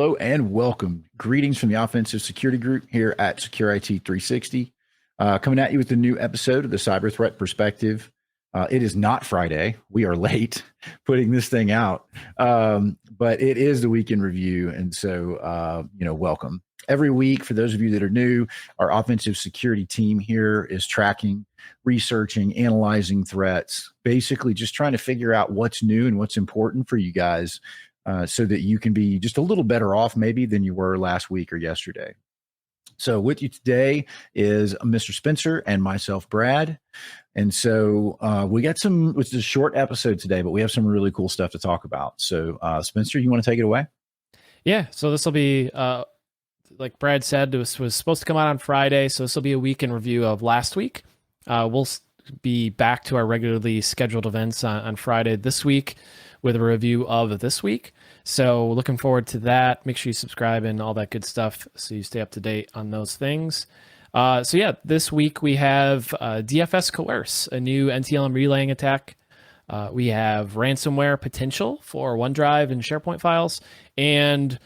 Hello and welcome. Greetings from the Offensive Security Group here at Secure IT 360. Coming at you with a new episode of the Cyber Threat Perspective. It is not Friday. We are late putting this thing out, but it is the weekend review. And so, welcome. Every week, for those of you that are new, our offensive security team here is tracking, researching, analyzing threats, basically just trying to figure out what's new and what's important for you guys so that you can be just a little better off maybe than you were last week or yesterday. So with you today is Mr. Spencer and myself, Brad. And so we got it's a short episode today, but we have some really cool stuff to talk about. So Spencer, you want to take it away? Yeah, so this will be, like Brad said, this was supposed to come out on Friday, so this will be a week in review of last week. We'll be back to our regularly scheduled events on Friday this week with a review of this week. So looking forward to that. Make sure you subscribe and all that good stuff so you stay up to date on those things. This week we have DFSCoerce, a new NTLM relaying attack. We have ransomware potential for OneDrive and SharePoint files, and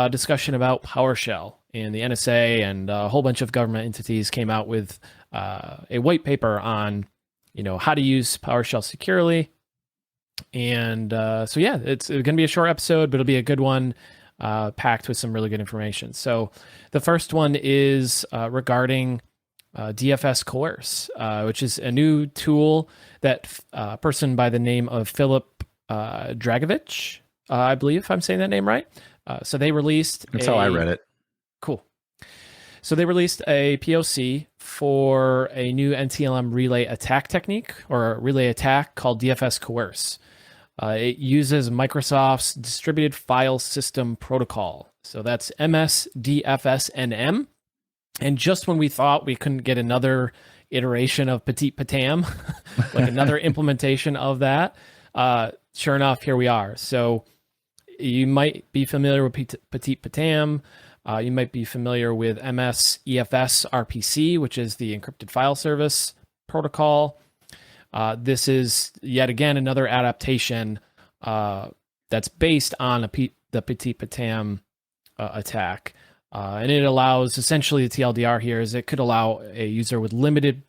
discussion about PowerShell. And the NSA and a whole bunch of government entities came out with a white paper on, how to use PowerShell securely. And it's going to be a short episode, but it'll be a good one, packed with some really good information. So the first one is regarding DFSCoerce, which is a new tool that a person by the name of Philip Dragovich, I believe, if I'm saying that name right. So they released... That's how I read it. Cool. So they released a POC for a new NTLM relay attack technique, or a relay attack called DFSCoerce. It uses Microsoft's Distributed File System Protocol. So that's MSDFSNM. And just when we thought we couldn't get another iteration of Petit Patam, like another implementation of that, sure enough, here we are. So you might be familiar with Petit Patam. You might be familiar with MSEFS RPC, which is the encrypted file service protocol. This is yet again another adaptation that's based on the Petit Patam attack. And it allows, essentially the TLDR here is it could allow a user with limited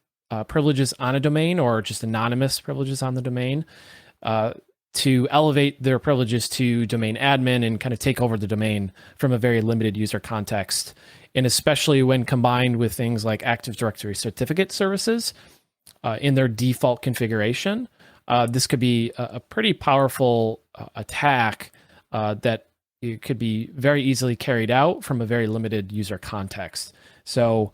privileges on a domain, or just anonymous privileges on the domain, to elevate their privileges to domain admin and kind of take over the domain from a very limited user context. And especially when combined with things like Active Directory certificate services in their default configuration, this could be a pretty powerful attack that it could be very easily carried out from a very limited user context. So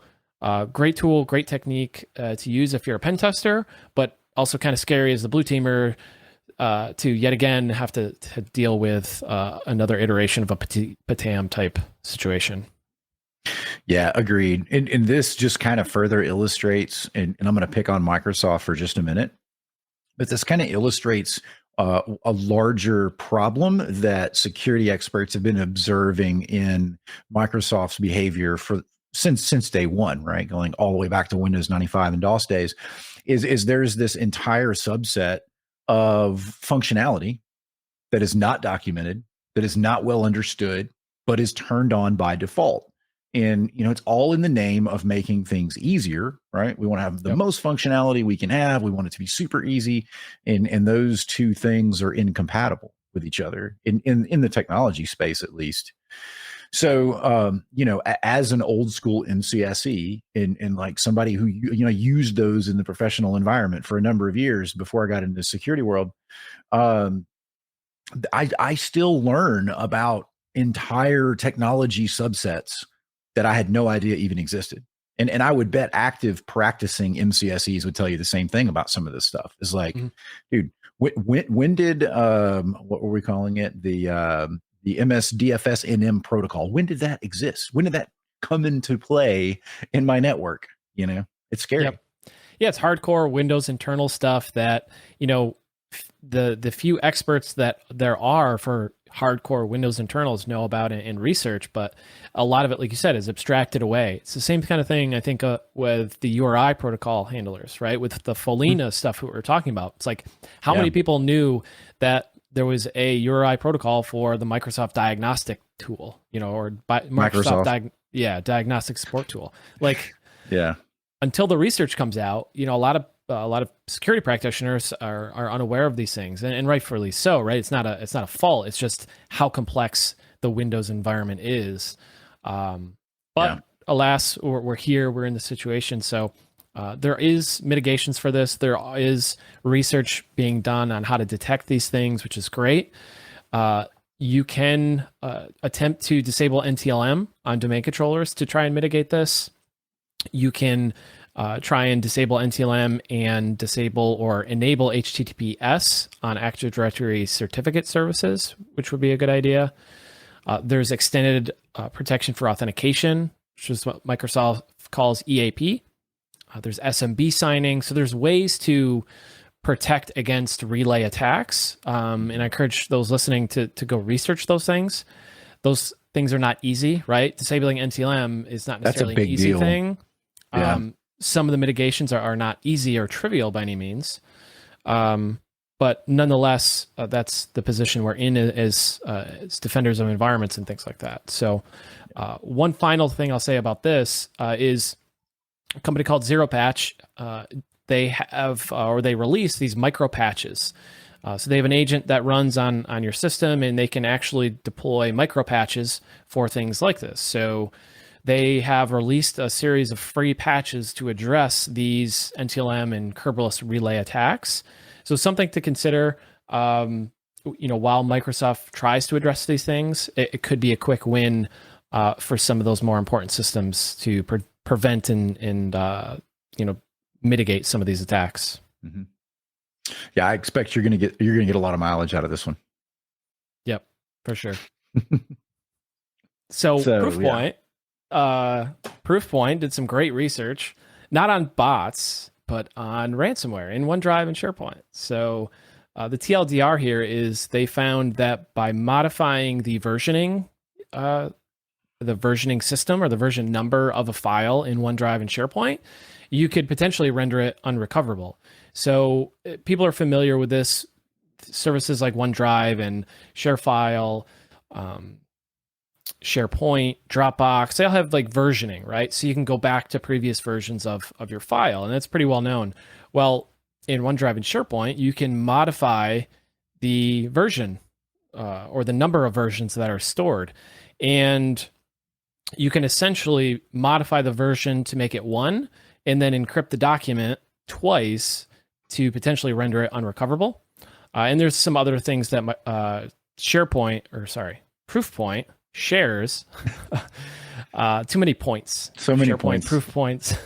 great tool, great technique to use if you're a pen tester, but also kind of scary as the blue teamer to yet again have to deal with another iteration of a Petit Patam type situation. Yeah, agreed. And this just kind of further illustrates, and I'm going to pick on Microsoft for just a minute, but this kind of illustrates a larger problem that security experts have been observing in Microsoft's behavior since day one, right? Going all the way back to Windows 95 and DOS days, is there's this entire subset of functionality that is not documented, that is not well understood, but is turned on by default. And, it's all in the name of making things easier, right? We want to have the most functionality we can have. We want it to be super easy. And those two things are incompatible with each other in the technology space, at least. So, as an old school MCSE and like somebody who, used those in the professional environment for a number of years before I got into the security world, I still learn about entire technology subsets that I had no idea even existed. And I would bet active practicing MCSEs would tell you the same thing about some of this stuff. It's like, dude, when did, what were we calling it? The MSDFSNM protocol. When did that exist? When did that come into play in my network? It's scary. Yep. Yeah, it's hardcore Windows internal stuff that, the few experts that there are for hardcore Windows internals know about and research, but a lot of it, like you said, is abstracted away. It's the same kind of thing, I think, with the URI protocol handlers, right? With the Folina stuff we were talking about. It's like, how many people knew that there was a URI protocol for the Microsoft diagnostic tool, or Microsoft. Diagnostic support tool. Like, Yeah. until the research comes out, a lot of security practitioners are unaware of these things, and rightfully so, right? It's not a fault. It's just how complex the Windows environment is. But alas, we're here. We're in the situation. So there is mitigations for this. There is research being done on how to detect these things, which is great. You can attempt to disable NTLM on domain controllers to try and mitigate this. You can try and disable NTLM and disable or enable HTTPS on Active Directory certificate services, which would be a good idea. There's extended protection for authentication, which is what Microsoft calls EAP. There's SMB signing. So there's ways to protect against relay attacks. And I encourage those listening to go research those things. Those things are not easy, right? Disabling NTLM is not necessarily an easy thing. Yeah. Some of the mitigations are not easy or trivial by any means. But nonetheless, that's the position we're in as defenders of environments and things like that. So one final thing I'll say about this is a company called Zero Patch. They have, or they release these micro patches. So they have an agent that runs on your system, and they can actually deploy micro patches for things like this. So they have released a series of free patches to address these NTLM and Kerberos relay attacks. So something to consider, while Microsoft tries to address these things, it could be a quick win for some of those more important systems to prevent and mitigate some of these attacks. Mm-hmm. Yeah, I expect you're gonna get a lot of mileage out of this one. Yep, for sure. So Proofpoint. Yeah. Proofpoint did some great research, not on bots, but on ransomware in OneDrive and SharePoint. So the TLDR here is they found that by modifying the versioning system or the version number of a file in OneDrive and SharePoint, you could potentially render it unrecoverable. So people are familiar with this. Services like OneDrive and ShareFile, SharePoint, Dropbox, they all have like versioning, right? So you can go back to previous versions of your file, and that's pretty well known. Well, in OneDrive and SharePoint, you can modify the version or the number of versions that are stored. And you can essentially modify the version to make it 1 and then encrypt the document twice to potentially render it unrecoverable. And there's some other things that Proofpoint shares. Too many points. So many SharePoint, points. Proofpoints.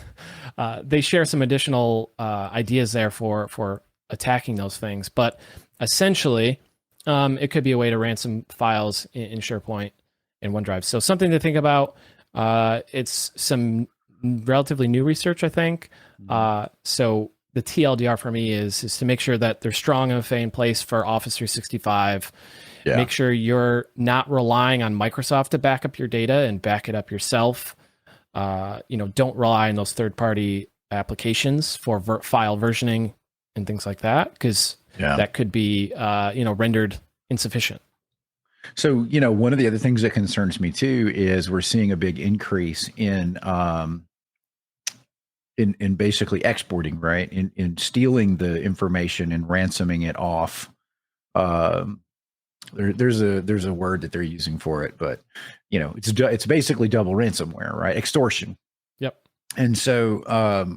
They share some additional ideas there for attacking those things. But essentially, it could be a way to ransom files in SharePoint and OneDrive. So something to think about. It's some relatively new research, I think. So the TLDR for me is to make sure that there's strong MFA in place for Office 365. Yeah. Make sure you're not relying on Microsoft to back up your data and back it up yourself. Don't rely on those third-party applications for file versioning and things like that, because that could be rendered insufficient. So, one of the other things that concerns me too is we're seeing a big increase in basically exporting, right? In stealing the information and ransoming it off. There's a word that they're using for it, but it's basically double ransomware, right? Extortion. Yep. And so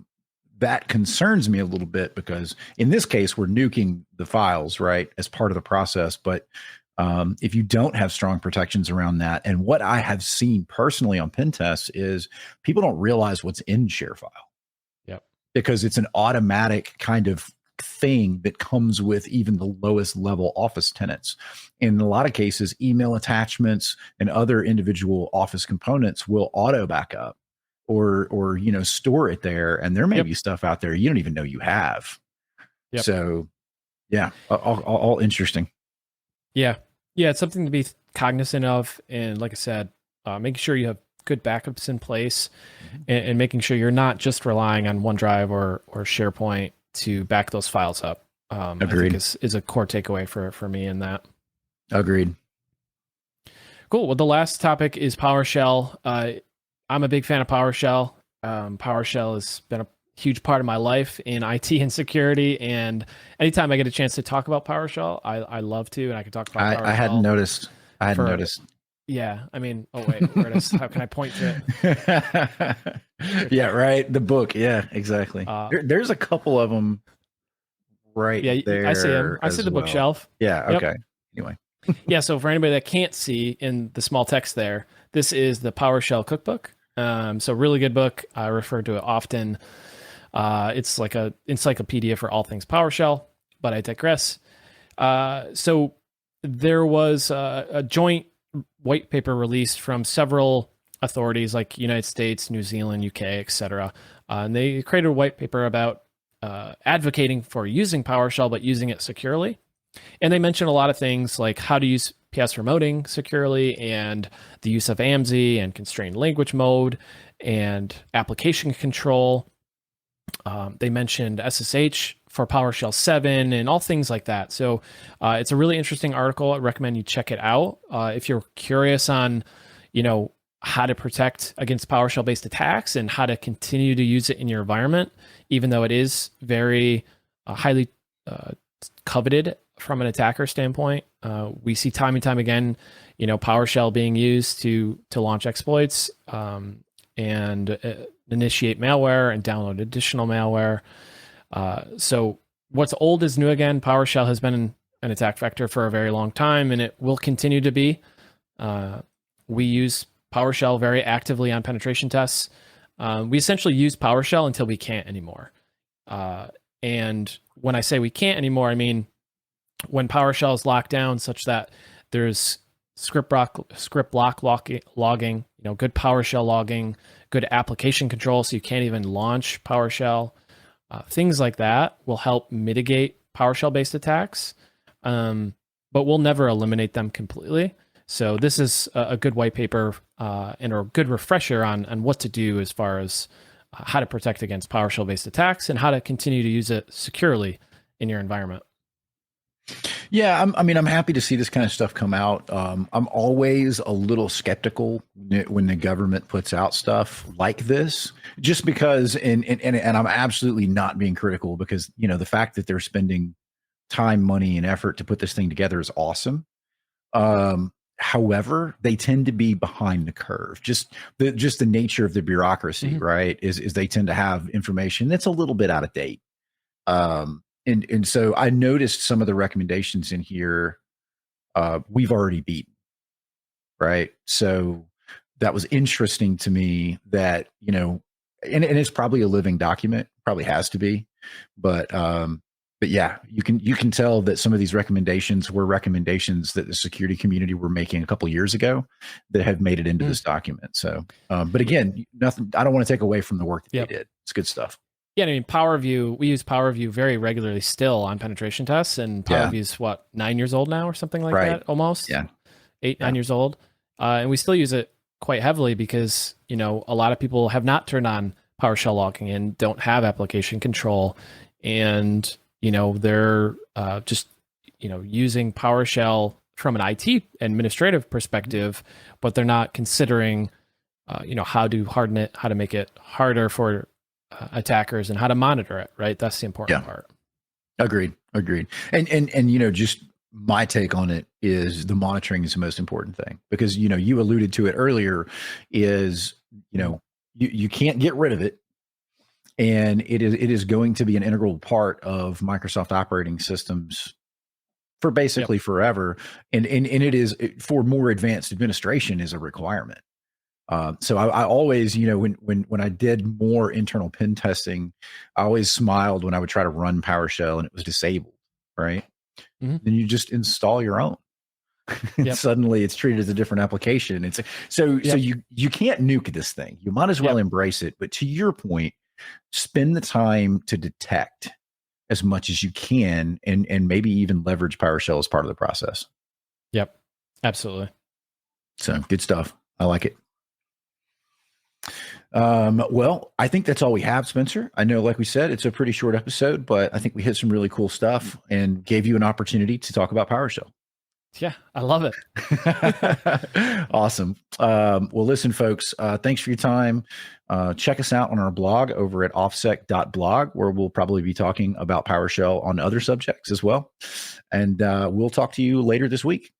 that concerns me a little bit, because in this case we're nuking the files, right, as part of the process. But if you don't have strong protections around that, and what I have seen personally on pen tests is people don't realize what's in ShareFile. Yep. Because it's an automatic kind of thing that comes with even the lowest level Office tenants. In a lot of cases, email attachments and other individual Office components will auto backup or store it there, and there may be stuff out there you don't even know you have. Yep. So yeah, all interesting. Yeah, it's something to be cognizant of, and like I said, making sure you have good backups in place, and making sure you're not just relying on OneDrive or SharePoint to back those files up. I Agreed. think is a core takeaway for me in that. Agreed. Cool. Well, the last topic is PowerShell. I'm a big fan of PowerShell. PowerShell has been a huge part of my life in IT and security. And anytime I get a chance to talk about PowerShell, I love to, and I can talk about PowerShell. I hadn't noticed. Yeah. I mean, oh wait, how can I point to it? Yeah, right. The book. Yeah, exactly. There's a couple of them right there. I see them. I see the bookshelf. Yeah. Okay. Yep. Anyway. Yeah. So for anybody that can't see in the small text there, this is the PowerShell cookbook. So really good book. I refer to it often. It's like a encyclopedia for all things PowerShell, but I digress. So there was a joint white paper released from several authorities like United States, New Zealand, UK, etc. And they created a white paper about advocating for using PowerShell, but using it securely. And they mentioned a lot of things like how to use PS remoting securely and the use of AMZ and constrained language mode and application control. They mentioned SSH for PowerShell 7 and all things like that. So it's a really interesting article. I recommend you check it out. If you're curious on, how to protect against PowerShell-based attacks and how to continue to use it in your environment, even though it is very highly coveted from an attacker standpoint. We see time and time again, PowerShell being used to launch exploits and initiate malware and download additional malware. So what's old is new again. PowerShell has been an attack vector for a very long time, and it will continue to be. We use PowerShell very actively on penetration tests. We essentially use PowerShell until we can't anymore. And when I say we can't anymore, I mean when PowerShell is locked down such that there's script block logging, good PowerShell logging, good application control, so you can't even launch PowerShell. Things like that will help mitigate PowerShell-based attacks, but we'll never eliminate them completely. So this is a good white paper and a good refresher on what to do as far as how to protect against PowerShell-based attacks and how to continue to use it securely in your environment. Yeah, I'm happy to see this kind of stuff come out. I'm always a little skeptical when the government puts out stuff like this, just because, and I'm absolutely not being critical, because the fact that they're spending time, money, and effort to put this thing together is awesome. However, they tend to be behind the curve. Just the nature of the bureaucracy, right? Is they tend to have information that's a little bit out of date. And so I noticed some of the recommendations in here we've already beaten, right? So that was interesting to me that, and it's probably a living document, probably has to be, but yeah, you can tell that some of these recommendations were recommendations that the security community were making a couple of years ago that have made it into this document. So, but again, nothing, I don't want to take away from the work that they did. It's good stuff. Yeah, I mean, PowerView, we use PowerView very regularly still on penetration tests, and PowerView's what, 9 years old now or something like that, almost? Yeah. 9 years old. And we still use it quite heavily because, a lot of people have not turned on PowerShell logging and don't have application control. And, they're just, using PowerShell from an IT administrative perspective, but they're not considering, how to harden it, how to make it harder for attackers and how to monitor it, right? That's the important part. Agreed. And just my take on it is the monitoring is the most important thing, because, you alluded to it earlier, is, you can't get rid of it. And it is going to be an integral part of Microsoft operating systems for basically forever. And it is, for more advanced administration, is a requirement. So I always, when I did more internal pen testing, I always smiled when I would try to run PowerShell and it was disabled, right? Then you just install your own. Suddenly it's treated as a different application. It's so you can't nuke this thing. You might as well embrace it. But to your point, spend the time to detect as much as you can, and maybe even leverage PowerShell as part of the process. Yep, absolutely. So good stuff. I like it. Well, I think that's all we have, Spencer. I know, like we said, it's a pretty short episode, but I think we hit some really cool stuff and gave you an opportunity to talk about PowerShell. Yeah, I love it. Awesome. Well, listen, folks, thanks for your time. Check us out on our blog over at offsec.blog, where we'll probably be talking about PowerShell on other subjects as well. And we'll talk to you later this week.